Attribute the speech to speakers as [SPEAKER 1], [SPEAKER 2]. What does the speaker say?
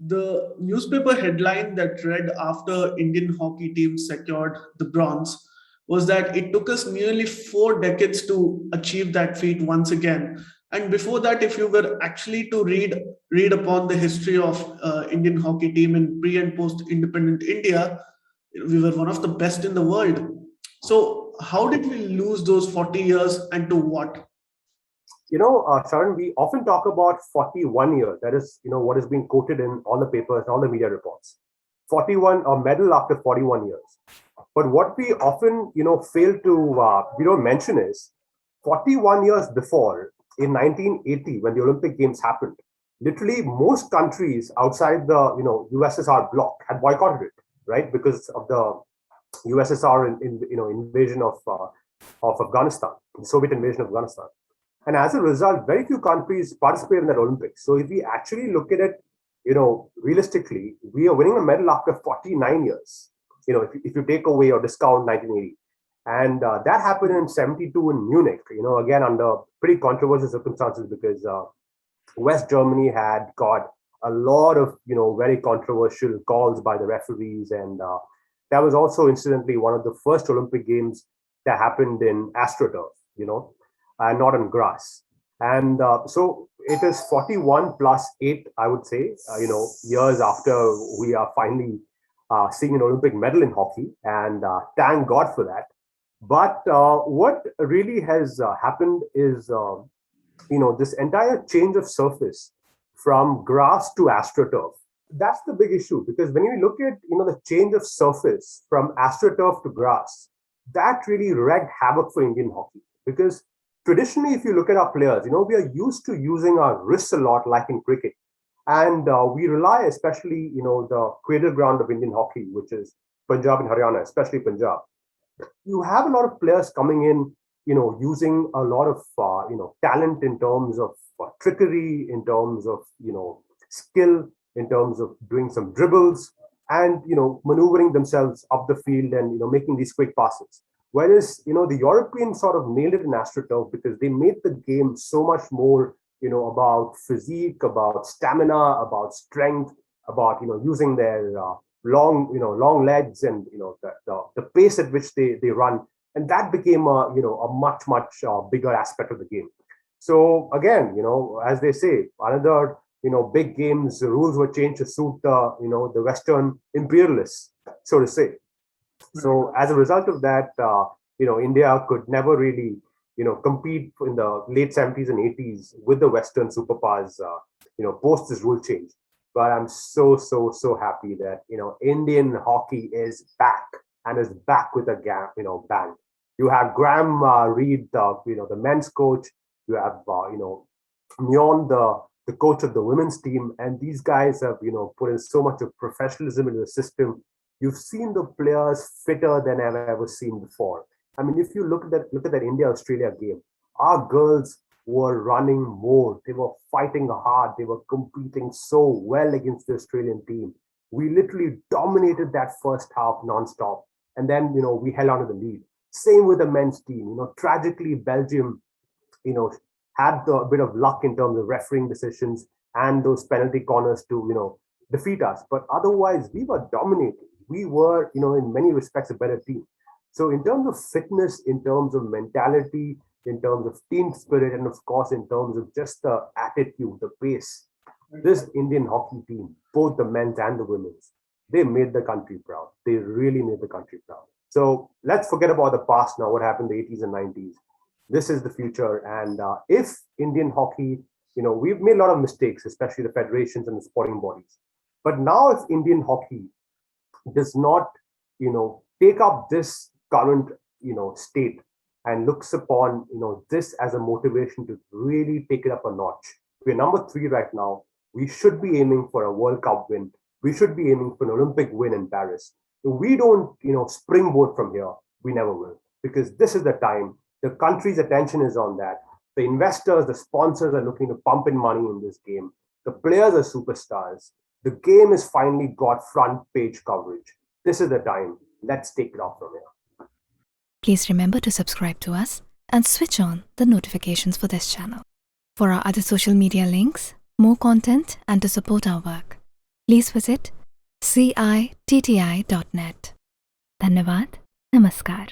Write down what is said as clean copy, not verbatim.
[SPEAKER 1] The newspaper headline that read after Indian hockey team secured the bronze was that it took us nearly 4 decades to achieve that feat once again. And before that, if you were actually to read upon the history of Indian hockey team in pre and post independent India, we were one of the best in the world. So how did we lose those 40 years and to what?
[SPEAKER 2] Sharon, we often talk about 41 years. That is, what is being quoted in all the papers, all the media reports. 41, a medal after 41 years. But what we often, fail to, we don't mention is 41 years before, in 1980, when the Olympic Games happened, literally most countries outside the, USSR bloc had boycotted it, right? Because of the USSR invasion of Afghanistan, the Soviet invasion of Afghanistan. And as a result, very few countries participate in that Olympics. So if we actually look at it, realistically, we are winning a medal after 49 years. If you take away or discount 1980. And that happened in 72 in Munich, again, under pretty controversial circumstances because West Germany had got a lot of, very controversial calls by the referees. And that was also, incidentally, one of the first Olympic Games that happened in AstroTurf, and not on grass. And so it is 41 plus 8, I would say, years after we are finally seeing an Olympic medal in hockey. And thank God for that. But what really has happened is, this entire change of surface from grass to AstroTurf. That's the big issue because when you look at, the change of surface from AstroTurf to grass, that really wreaked havoc for Indian hockey because traditionally, if you look at our players, we are used to using our wrists a lot, like in cricket. And we rely, especially, the cradle ground of Indian hockey, which is Punjab and Haryana, especially Punjab. You have a lot of players coming in, using a lot of, talent in terms of trickery, in terms of, skill, in terms of doing some dribbles and, maneuvering themselves up the field and, making these quick passes. Whereas, the Europeans sort of nailed it in AstroTurf because they made the game so much more, about physique, about stamina, about strength, about, using their long legs and, the pace at which they run. And that became a much, much bigger aspect of the game. So again, as they say, another, big games, the rules were changed to suit the, the Western imperialists, so to say. So as a result of that, India could never really, compete in the late 70s and 80s with the Western superpowers, post this rule change. But I'm so happy that, Indian hockey is back and is back with a bang. You have Graham Reed, the men's coach. You have, Myon, the coach of the women's team. And these guys have, put in so much of professionalism into the system. You've seen the players fitter than I've ever seen before. I mean, if you look at that India-Australia game, our girls were running more. They were fighting hard. They were competing so well against the Australian team. We literally dominated that first half nonstop. And then, we held on to the lead. Same with the men's team. Tragically, Belgium, had a bit of luck in terms of refereeing decisions and those penalty corners to, defeat us. But otherwise, we were dominating. We were, in many respects, a better team. So in terms of fitness, in terms of mentality, in terms of team spirit, and of course, in terms of just the attitude, the pace, this Indian hockey team, both the men's and the women's, they made the country proud. They really made the country proud. So let's forget about the past now, what happened in the 80s and 90s. This is the future. And if Indian hockey, we've made a lot of mistakes, especially the federations and the sporting bodies. But now if Indian hockey does not, take up this current, state and looks upon, this as a motivation to really take it up a notch. We're number 3 right now. We should be aiming for a World Cup win. We should be aiming for an Olympic win in Paris. If we don't, springboard from here, we never will. Because this is the time. The country's attention is on that. The investors, the sponsors are looking to pump in money in this game. The players are superstars. The game has finally got front page coverage. This is the time. Let's take it off from here.
[SPEAKER 3] Please remember to subscribe to us and switch on the notifications for this channel. For our other social media links, more content, and to support our work, please visit citti.net. धन्यवाद. Namaskar.